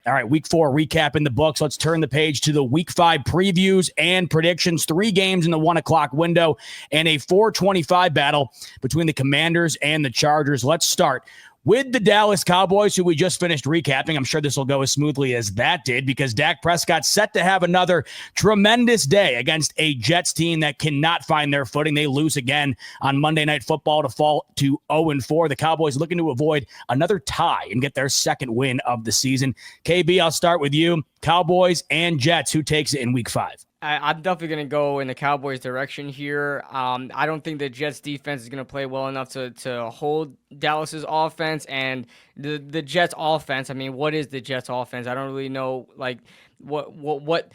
All right, week 4 recap in the books. Let's turn the page to the week 5 previews and predictions. 3 games in the 1 o'clock window and a 4:25 battle between the Commanders and the Chargers. Let's start with the Dallas Cowboys, who we just finished recapping. I'm sure this will go as smoothly as that did, because Dak Prescott set to have another tremendous day against a Jets team that cannot find their footing. They lose again on Monday Night Football to fall to 0-4. The Cowboys looking to avoid another tie and get their second win of the season. KB, I'll start with you. Cowboys and Jets, who takes it in week 5? I'm definitely going to go in the Cowboys' direction here. I don't think the Jets' defense is going to play well enough to hold Dallas's offense, and the Jets' offense. I mean, what is the Jets' offense? I don't really know, like, what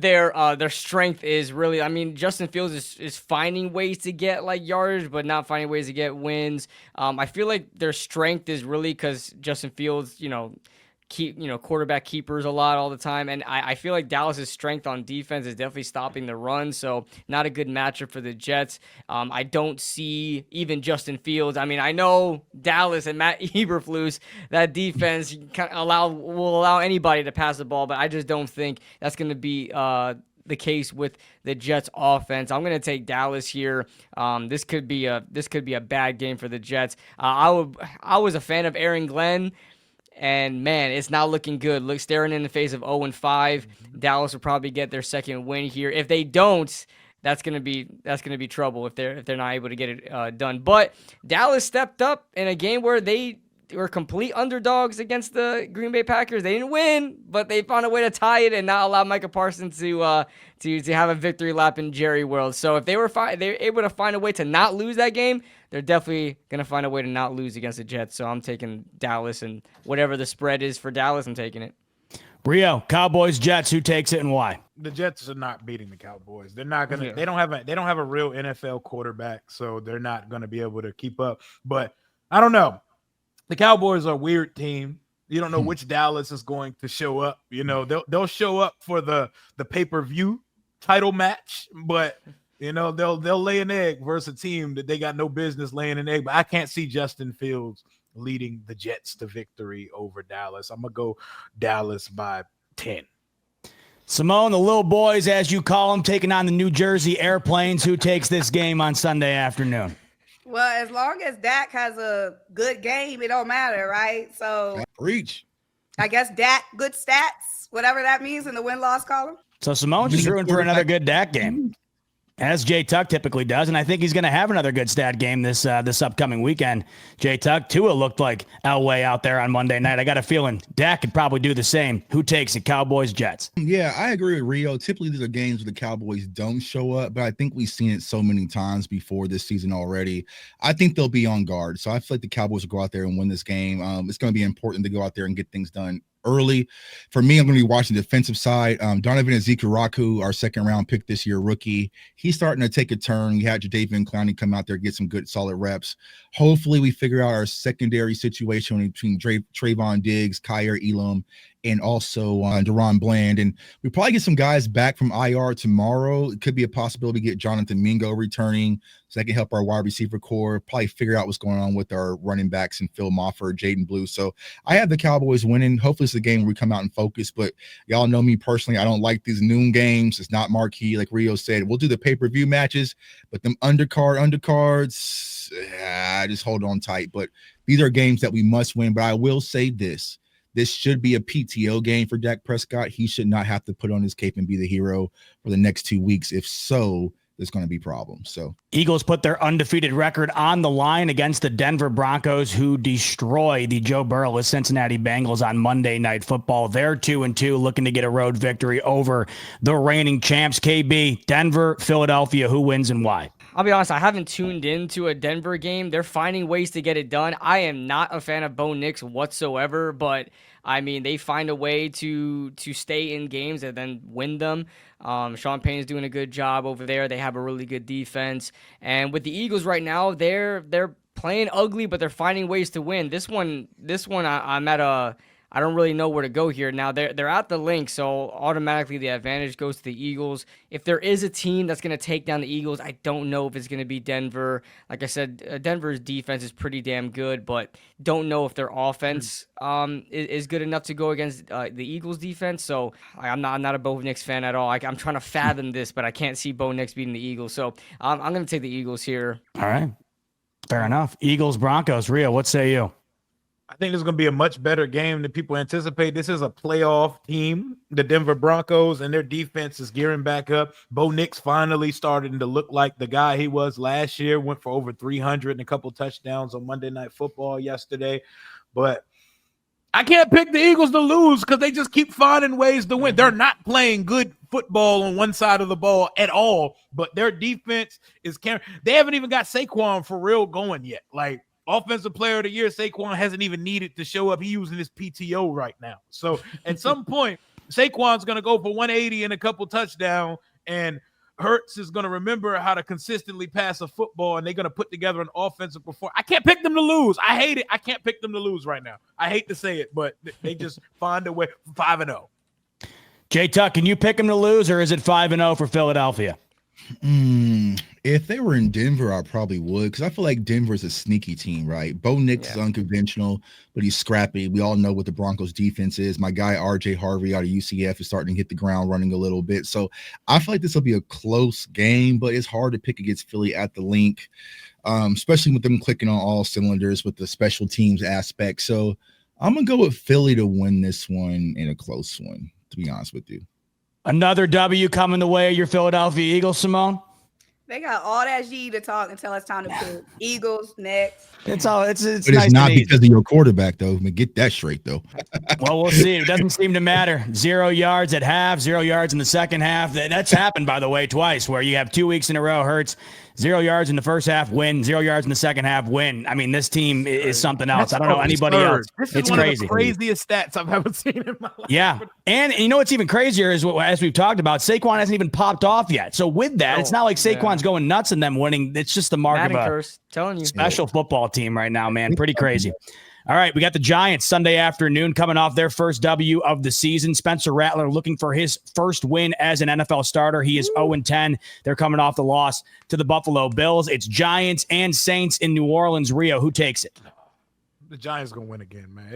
their strength is really. I mean, Justin Fields is finding ways to get like yardage, but not finding ways to get wins. I feel like their strength is really because Justin Fields, quarterback keepers a lot all the time. And I feel like Dallas's strength on defense is definitely stopping the run. So not a good matchup for the Jets. I don't see even Justin Fields. I mean, I know Dallas and Matt Eberflus, that defense will allow anybody to pass the ball, but I just don't think that's going to be the case with the Jets offense. I'm going to take Dallas here. This could be a bad game for the Jets. I was a fan of Aaron Glenn, and man, it's not looking good. Look, staring in the face of 0-5. Dallas will probably get their second win here. If they don't, that's gonna be trouble if they're not able to get it done. But Dallas stepped up in a game where they were complete underdogs against the Green Bay Packers. They didn't win, but they found a way to tie it and not allow Micah Parsons to have a victory lap in Jerry World. So if they're able to find a way to not lose that game, they're definitely going to find a way to not lose against the Jets. So I'm taking Dallas, and whatever the spread is for Dallas, I'm taking it. Rio, Cowboys, Jets, who takes it and why? The Jets are not beating the Cowboys. They're not gonna. They don't have a real NFL quarterback, so they're not gonna be able to keep up. But I don't know. The Cowboys are a weird team. You don't know which Dallas is going to show up. You know, they'll show up for the pay-per-view title match, but they'll lay an egg versus a team that they got no business laying an egg. But I can't see Justin Fields leading the Jets to victory over Dallas. I'm gonna go Dallas by 10. Simone, the little boys, as you call them, taking on the New Jersey Airplanes. Who takes this game on Sunday afternoon? Well, as long as Dak has a good game, it don't matter, right? So reach. I guess Dak, good stats, whatever that means in the win-loss column. So Simone's just rooting for another good Dak game, as Jay Tuck typically does, and I think he's going to have another good stat game this upcoming weekend. Jay Tuck, Tua looked like Elway out there on Monday night. I got a feeling Dak could probably do the same. Who takes it, Cowboys, Jets? Yeah, I agree with Rio. Typically, these are games where the Cowboys don't show up, but I think we've seen it so many times before this season already. I think they'll be on guard, so I feel like the Cowboys will go out there and win this game. It's going to be important to go out there and get things done early. For me, I'm going to be watching the defensive side. Donovan Ezekaraku, our second-round pick this year, rookie, he's starting to take a turn. We had Jadeveon Clowney come out there, get some good, solid reps. Hopefully, we figure out our secondary situation between Trayvon Diggs, Kyer Elam, and also Deron Bland. And we probably get some guys back from IR tomorrow. It could be a possibility to get Jonathan Mingo returning, so that can help our wide receiver core, probably figure out what's going on with our running backs and Phil Moffer, Jaden Blue. So I have the Cowboys winning. Hopefully it's a game where we come out and focus, but y'all know me personally. I don't like these noon games. It's not marquee. Like Rio said, we'll do the pay-per-view matches, but them undercards, just hold on tight. But these are games that we must win. But I will say this should be a PTO game for Dak Prescott. He should not have to put on his cape and be the hero for the next 2 weeks. If so, there's going to be problems. So Eagles put their undefeated record on the line against the Denver Broncos, who destroy the Joe Burrow Cincinnati Bengals on Monday Night Football. They're 2-2, looking to get a road victory over the reigning champs. KB, Denver, Philadelphia, who wins and why? I'll be honest, I haven't tuned into a Denver game. They're finding ways to get it done. I am not a fan of Bo Nix whatsoever, but I mean, they find a way to stay in games and then win them. Sean Payton's doing a good job over there. They have a really good defense. And with the Eagles right now, they're playing ugly, but they're finding ways to win. This one, I I don't really know where to go here. Now they're at the link, so automatically the advantage goes to the Eagles. If there is a team that's going to take down the Eagles, I don't know if it's going to be Denver. Like I said, Denver's defense is pretty damn good, but don't know if their offense is good enough to go against the Eagles defense. So I'm not a Bo Nix fan at all. I'm trying to fathom this, but I can't see Bo Nix beating the Eagles. So I'm going to take the Eagles here. All right. Fair enough. Eagles, Broncos. Rio, what say you? I think this is going to be a much better game than people anticipate. This is a playoff team, the Denver Broncos, and their defense is gearing back up. Bo Nix finally starting to look like the guy he was last year, went for over 300 and a couple touchdowns on Monday Night Football yesterday. But I can't pick the Eagles to lose because they just keep finding ways to win. They're not playing good football on one side of the ball at all, but their defense is carrying. They haven't even got Saquon for real going yet. Like, Offensive Player of the Year, Saquon hasn't even needed to show up. He's using his PTO right now. So at some point, Saquon's going to go for 180 and a couple touchdowns, and Hurts is going to remember how to consistently pass a football, and they're going to put together an offensive performance. I can't pick them to lose. I hate it. I can't pick them to lose right now. I hate to say it, but they just find a way. 5-0. J Tuck, can you pick them to lose, or is it 5-0 for Philadelphia? If they were in Denver, I probably would, because I feel like Denver's a sneaky team, right? Bo Nix is unconventional, but he's scrappy. We all know what the Broncos defense is. My guy RJ Harvey out of UCF is starting to hit the ground running a little bit. So I feel like this will be a close game, but it's hard to pick against Philly at the link, especially with them clicking on all cylinders with the special teams aspect. So I'm going to go with Philly to win this one in a close one, to be honest with you. Another W coming the way of your Philadelphia Eagles, Simone? They got all that G to talk until it's time to pick. Eagles next. It's but nice it's not because of your quarterback, though. I mean, get that straight, though. Well, we'll see. It doesn't seem to matter. 0 yards at half, 0 yards in the second half. That's happened, by the way, twice, where you have 2 weeks in a row. Hurts 0 yards in the first half, win. 0 yards in the second half, win. I mean, this team is something else. I don't know anybody else. It's one crazy. Of the craziest stats I've ever seen in my life. Yeah, and you know what's even crazier is, as we've talked about, Saquon hasn't even popped off yet. So with that, it's not like Saquon's going nuts and them winning. It's just the mark Madden of a curse. Telling you. Special football team right now, man. Pretty crazy. All right, we got the Giants Sunday afternoon coming off their first W of the season. Spencer Rattler looking for his first win as an NFL starter. He is 0-10. They're coming off the loss to the Buffalo Bills. It's Giants and Saints in New Orleans. Rio, who takes it? The Giants going to win again, man.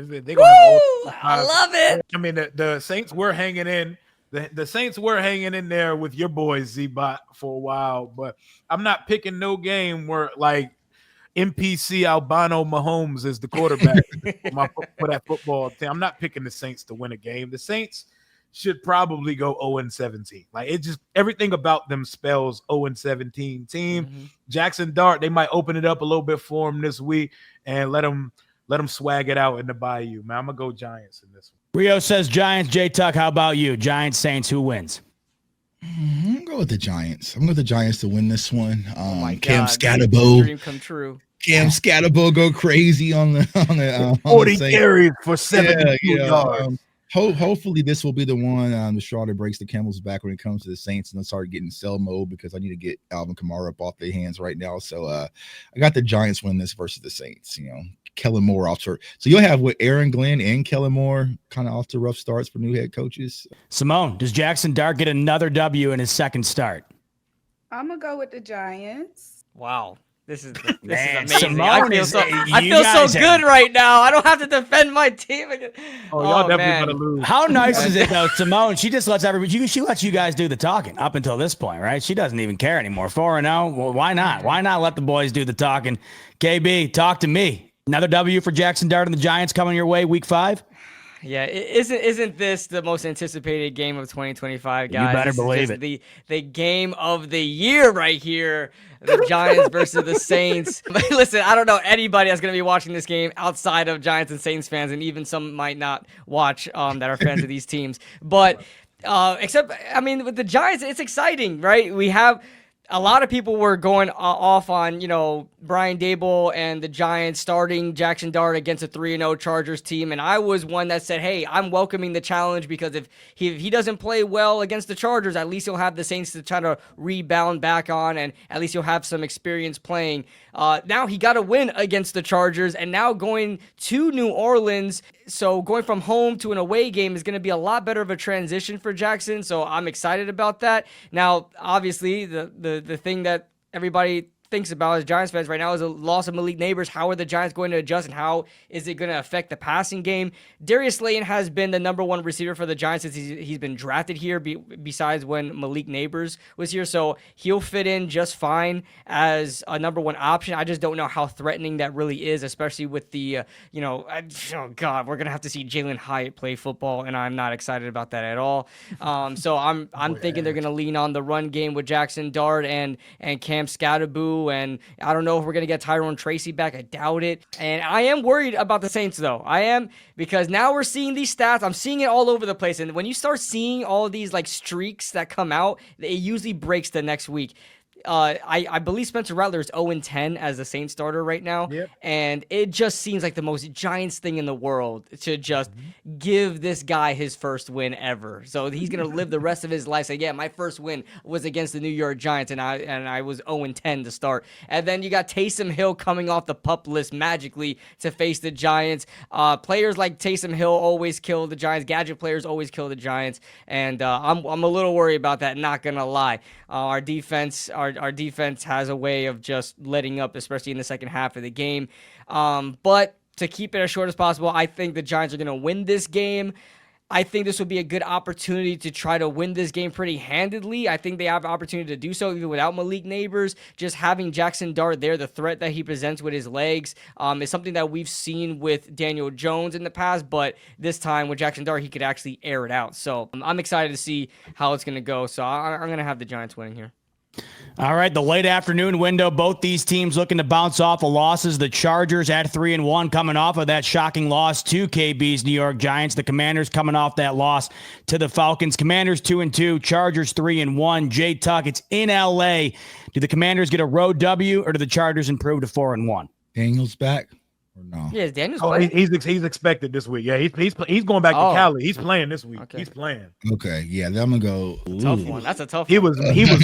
I love it. I mean, the Saints were hanging in. The Saints were hanging in there with your boy Z-Bot for a while, but I'm not picking no game where, like, NPC Albano Mahomes is the quarterback for that football team. I'm not picking the Saints to win a game. The Saints should probably go 0-17. Like, it just, everything about them spells 0-17 team. Mm-hmm. Jackson Dart, they might open it up a little bit for him this week and let him swag it out in the Bayou, man. I'm gonna go Giants in this one. Rio says Giants. J Tuck, how about you? Giants, Saints, who wins? I'm gonna go with the Giants. I'm going with the Giants to win this one. Oh my God, Cam Scatterbo. Dream come true. Cam Scatterbo go crazy on the 40 carries for 72 yards. Hopefully this will be the one, the straw that breaks the camel's back when it comes to the Saints, and they'll start getting sell mode because I need to get Alvin Kamara up off their hands right now. So I got the Giants win this versus the Saints. You know, Kellen Moore off to, so you'll have Aaron Glenn and Kellen Moore kind of off to rough starts for new head coaches. Simone, does Jackson Dart get another W in his second start? I'm gonna go with the Giants. Wow. This is Man, amazing. Simone I feel so good right now. I don't have to defend my team again. Oh, y'all definitely gonna lose. How nice is it though, Simone? She just lets everybody. She lets you guys do the talking up until this point, right? She doesn't even care anymore. 4-0. Well, why not? Why not let the boys do the talking? KB, talk to me. Another W for Jackson Dart and the Giants coming your way, Week 5. Yeah, isn't this the most anticipated game of 2025, guys? You better believe it. The game of the year right here. The Giants versus the Saints. But listen, I don't know anybody that's going to be watching this game outside of Giants and Saints fans, and even some might not watch that are fans of these teams. But except, I mean, with the Giants, it's exciting, right? We have a lot of people were going off on, Brian Daboll and the Giants starting Jackson Dart against a 3-0 Chargers team. And I was one that said, hey, I'm welcoming the challenge because if he doesn't play well against the Chargers, at least he'll have the Saints to try to rebound back on, and at least he'll have some experience playing. Now he got a win against the Chargers, and now going to New Orleans. So going from home to an away game is going to be a lot better of a transition for Jackson. So I'm excited about that. Now, obviously, the thing that everybody thinks about as Giants fans right now is a loss of Malik Neighbors. How are the Giants going to adjust, and how is it going to affect the passing game? Darius Slayton has been the number one receiver for the Giants since he's been drafted here, besides when Malik Neighbors was here. So he'll fit in just fine as a number one option. I just don't know how threatening that really is, especially with the, oh God, we're going to have to see Jalen Hyatt play football, and I'm not excited about that at all. So I'm thinking they're going to lean on the run game with Jackson Dart and Cam Scatterboo. And I don't know if we're going to get Tyrone Tracy back. I doubt it. And I am worried about the Saints, though. I am, because now we're seeing these stats. I'm seeing it all over the place. And when you start seeing all of these like streaks that come out, it usually breaks the next week. I believe Spencer Rattler is 0-10 as the Saints starter right now. Yep. And it just seems like the most Giants thing in the world to just give this guy his first win ever. So he's going to live the rest of his life saying, yeah, my first win was against the New York Giants, and I was 0-10 to start. And then you got Taysom Hill coming off the PUP list magically to face the Giants. Players like Taysom Hill always kill the Giants. Gadget players always kill the Giants. And I'm a little worried about that, not going to lie. Our defense has a way of just letting up, especially in the second half of the game. But to keep it as short as possible, I think the Giants are going to win this game. I think this would be a good opportunity to try to win this game pretty handedly. I think they have an opportunity to do so even without Malik Neighbors. Just having Jackson Dart there, the threat that he presents with his legs, is something that we've seen with Daniel Jones in the past, but this time with Jackson Dart, he could actually air it out. So I'm excited to see how it's going to go. So I'm going to have the Giants winning here. All right, the late afternoon window, both these teams looking to bounce off of losses. The Chargers at 3-1 coming off of that shocking loss to KB's New York Giants. The Commanders coming off that loss to the Falcons. Commanders 2-2, Chargers 3-1. Jay Tuck, it's in LA. Do the Commanders get a road W, or do the Chargers improve to 4-1? Daniel's back or no? Yeah, Daniel's he's expected this week. Yeah, he's going back to Cali. He's playing this week. Okay. He's playing. Okay, yeah, then I'm gonna go. Tough one. That's a tough He one. was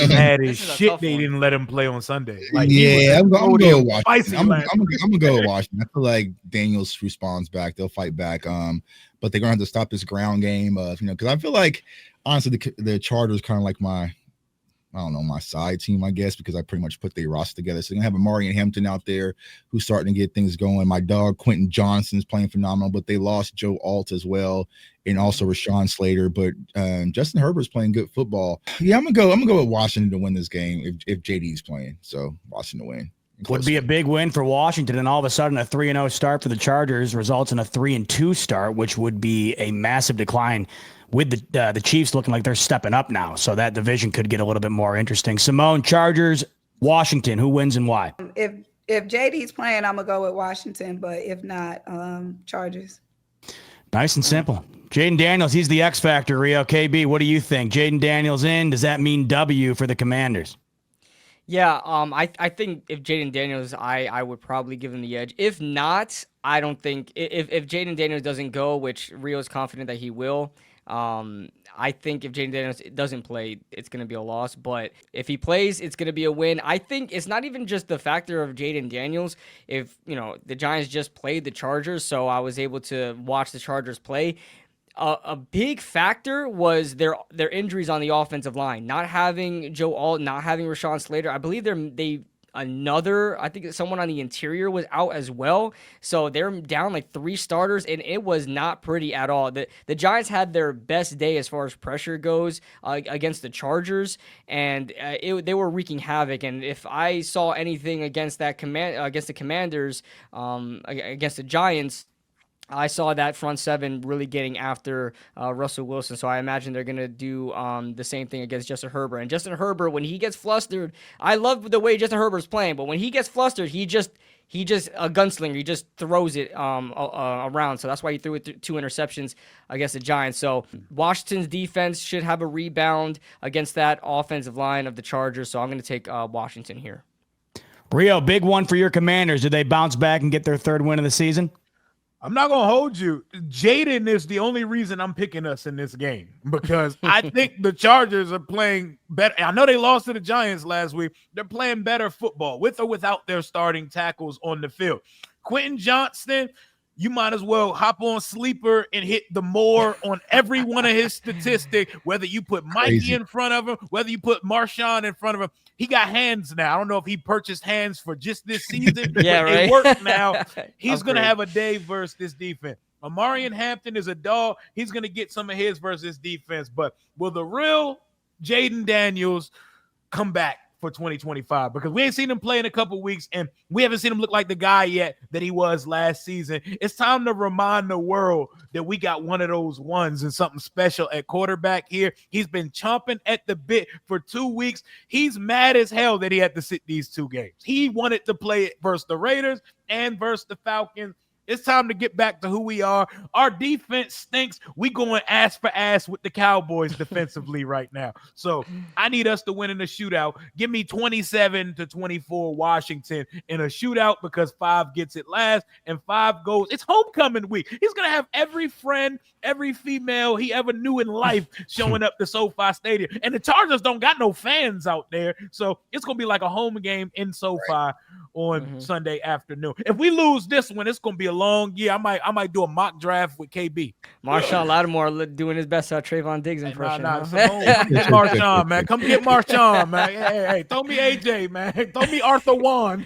mad as This is a shit tough they one. didn't let him play on Sunday. Yeah, I'm gonna go with spicy Washington. last I'm gonna go with Washington. I feel like Daniels responds back. They'll fight back. But they're gonna have to stop this ground game of, because I feel like honestly the Chargers kind of like my side team, I guess, because I pretty much put their roster together. So they're gonna have a Amari and Hampton out there who's starting to get things going. My dog Quentin Johnson's playing phenomenal, but they lost Joe Alt as well, and also Rashawn Slater. But Justin Herbert's playing good football. Yeah, I'm gonna go with Washington to win this game if JD's playing. So Washington to win. Would be a big win for Washington, and all of a sudden a 3-0 start for the Chargers results in a 3-2 start, which would be a massive decline, with the Chiefs looking like they're stepping up now. So that division could get a little bit more interesting. Simone, Chargers, Washington, who wins and why? If JD's playing, I'm gonna go with Washington, but if not, Chargers. Nice and simple. Jaden Daniels, he's the X factor. Rio KB, what do you think? Jaden Daniels in, does that mean W for the Commanders? Yeah, I think if Jaden Daniels, I would probably give him the edge. If not, I don't think if Jaden Daniels doesn't go, which Rio's confident that he will. I think if Jaden Daniels doesn't play, it's going to be a loss. But if he plays, it's going to be a win. I think it's not even just the factor of Jaden Daniels. If, the Giants just played the Chargers, so I was able to watch the Chargers play. A big factor was their injuries on the offensive line. Not having Joe Alt, not having Rashawn Slater. I believe I think someone on the interior was out as well. So they're down like 3 starters, and it was not pretty at all. The Giants had their best day as far as pressure goes against the Chargers, and they were wreaking havoc. And if I saw anything against the Commanders, against the Giants, I saw that front seven really getting after Russell Wilson, so I imagine they're going to do the same thing against Justin Herbert. And Justin Herbert, when he gets flustered, I love the way Justin Herbert's playing, but when he gets flustered, he just a gunslinger. He just throws it around. So that's why he threw it 2 interceptions against the Giants. So Washington's defense should have a rebound against that offensive line of the Chargers, so I'm going to take Washington here. Rio, big one for your Commanders. Did they bounce back and get their 3rd win of the season? I'm not going to hold you. Jaden is the only reason I'm picking us in this game, because I think the Chargers are playing better. I know they lost to the Giants last week. They're playing better football with or without their starting tackles on the field. Quentin Johnston, you might as well hop on Sleeper and hit the more on every one of his statistics, whether you put Mikey in front of him, whether you put Marshawn in front of him. He got hands now. I don't know if he purchased hands for just this season, yeah, but right. they work now. He's going to have a day versus this defense. Amarian Hampton is a dog. He's going to get some of his versus defense. But will the real Jaden Daniels come back for 2025? Because we ain't seen him play in a couple weeks, and we haven't seen him look like the guy yet that he was last season. It's time to remind the world that we got one of those ones and something special at quarterback here. He's been chomping at the bit for 2 weeks. He's mad as hell that he had to sit these 2 games. He wanted to play it versus the Raiders and versus the Falcons. It's time to get back to who we are. Our defense stinks. We going ass for ass with the Cowboys defensively right now. So I need us to win in a shootout. Give me 27-24 Washington in a shootout, because 5 gets it last and 5 goes. It's homecoming week. He's going to have every friend, every female he ever knew in life showing up to SoFi Stadium. And the Chargers don't got no fans out there. So it's going to be like a home game in SoFi on Sunday afternoon. If we lose this one, it's going to be a long year. I might do a mock draft with KB. Marshawn Lattimore doing his best Trayvon Diggs impression. Simone, come get Marshawn, man. Come get Marshawn, man. Hey, throw me AJ, man. Throw me Arthur Juan.